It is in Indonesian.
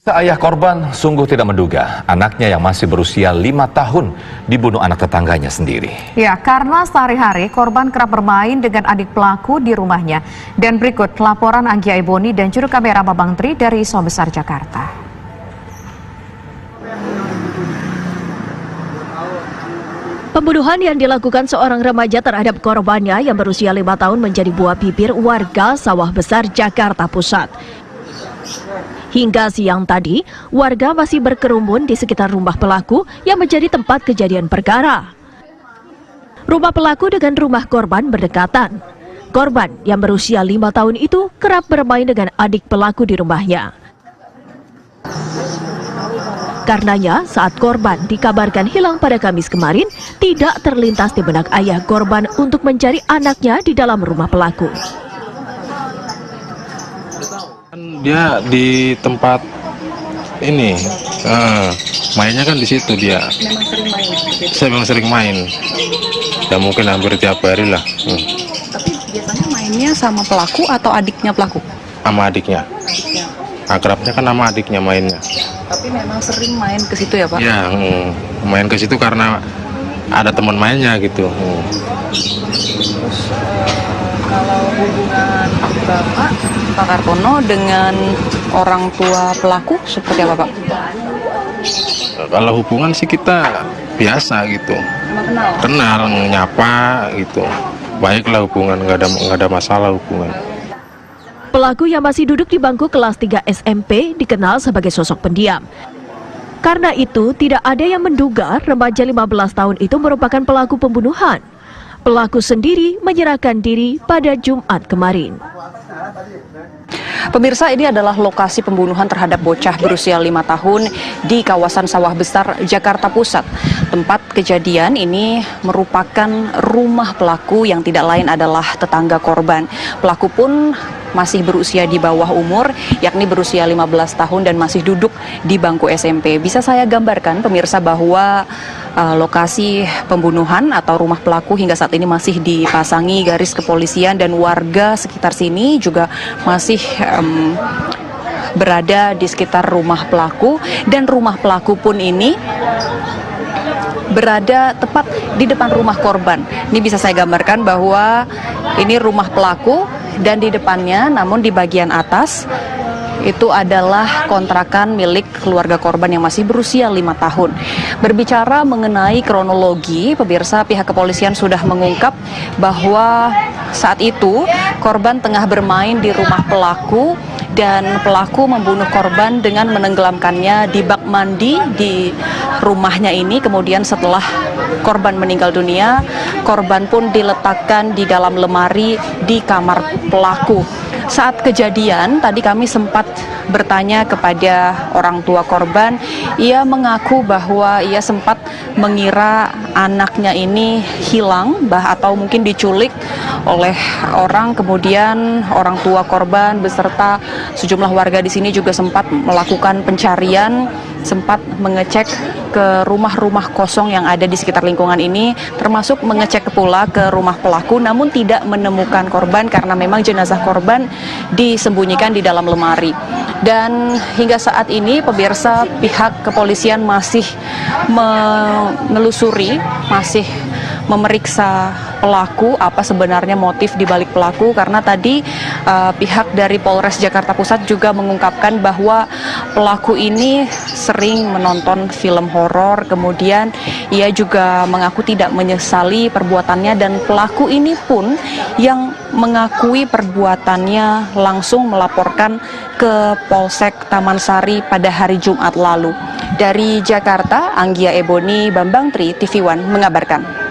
Ayah korban sungguh tidak menduga anaknya yang masih berusia 5 tahun dibunuh anak tetangganya sendiri. Ya, karena sehari-hari korban kerap bermain dengan adik pelaku di rumahnya. Dan berikut laporan Anggia Eboni dan juru kamera Babang Tri dari Sawah Besar, Jakarta. Pembunuhan yang dilakukan seorang remaja terhadap korbannya yang berusia 5 tahun menjadi buah bibir warga Sawah Besar, Jakarta Pusat. Hingga siang tadi, warga masih berkerumun di sekitar rumah pelaku yang menjadi tempat kejadian perkara. Rumah pelaku dengan rumah korban berdekatan. Korban yang berusia 5 tahun itu kerap bermain dengan adik pelaku di rumahnya. Karenanya, saat korban dikabarkan hilang pada Kamis kemarin, tidak terlintas di benak ayah korban untuk mencari anaknya di dalam rumah pelaku. Dia di tempat ini, mainnya kan di situ dia. Memang sering main. Saya memang sering main. Ya mungkin hampir tiap hari lah. Tapi biasanya mainnya sama pelaku atau adiknya pelaku? Sama adiknya. Akrabnya kan sama adiknya mainnya. Tapi memang sering main ke situ ya Pak? Ya, main ke situ karena ada teman mainnya gitu. Terus kalau hubungan Pak Kartono dengan orang tua pelaku seperti apa Pak? Kalau hubungan sih kita biasa gitu. Kenal, nyapa gitu. Baiklah hubungan, nggak ada masalah hubungan. Pelaku yang masih duduk di bangku kelas 3 SMP dikenal sebagai sosok pendiam. Karena itu, tidak ada yang menduga remaja 15 tahun itu merupakan pelaku pembunuhan. Pelaku sendiri menyerahkan diri pada Jumat kemarin. Pemirsa, ini adalah lokasi pembunuhan terhadap bocah berusia 5 tahun di kawasan Sawah Besar, Jakarta Pusat. Tempat kejadian ini merupakan rumah pelaku yang tidak lain adalah tetangga korban. Pelaku pun masih berusia di bawah umur, yakni berusia 15 tahun dan masih duduk di bangku SMP. Bisa saya gambarkan, pemirsa, bahwa lokasi pembunuhan atau rumah pelaku hingga saat ini masih dipasangi garis kepolisian dan warga sekitar sini juga masih berada di sekitar rumah pelaku, dan rumah pelaku pun ini berada tepat di depan rumah korban. Ini bisa saya gambarkan bahwa ini rumah pelaku dan di depannya, namun di bagian atas itu adalah kontrakan milik keluarga korban yang masih berusia 5 tahun. Berbicara mengenai kronologi, pemirsa, pihak kepolisian sudah mengungkap bahwa saat itu korban tengah bermain di rumah pelaku dan pelaku membunuh korban dengan menenggelamkannya di bak mandi di rumahnya ini. Kemudian setelah korban meninggal dunia, korban pun diletakkan di dalam lemari di kamar pelaku. Saat kejadian, tadi kami sempat bertanya kepada orang tua korban. Ia mengaku bahwa ia sempat mengira anaknya ini hilang, atau mungkin diculik oleh orang. Kemudian orang tua korban beserta sejumlah warga di sini juga sempat melakukan pencarian, sempat mengecek ke rumah-rumah kosong yang ada di sekitar lingkungan ini, termasuk mengecek pula ke rumah pelaku, namun tidak menemukan korban karena memang jenazah korban disembunyikan di dalam lemari. Dan hingga saat ini, pemirsa, pihak kepolisian masih menelusuri, masih memeriksa pelaku, apa sebenarnya motif di balik pelaku, karena tadi pihak dari Polres Jakarta Pusat juga mengungkapkan bahwa pelaku ini sering menonton film horor. Kemudian ia juga mengaku tidak menyesali perbuatannya, dan pelaku ini pun yang mengakui perbuatannya langsung melaporkan ke Polsek Taman Sari pada hari Jumat lalu. Dari Jakarta, Anggia Eboni, Babang Tri, TV One mengabarkan.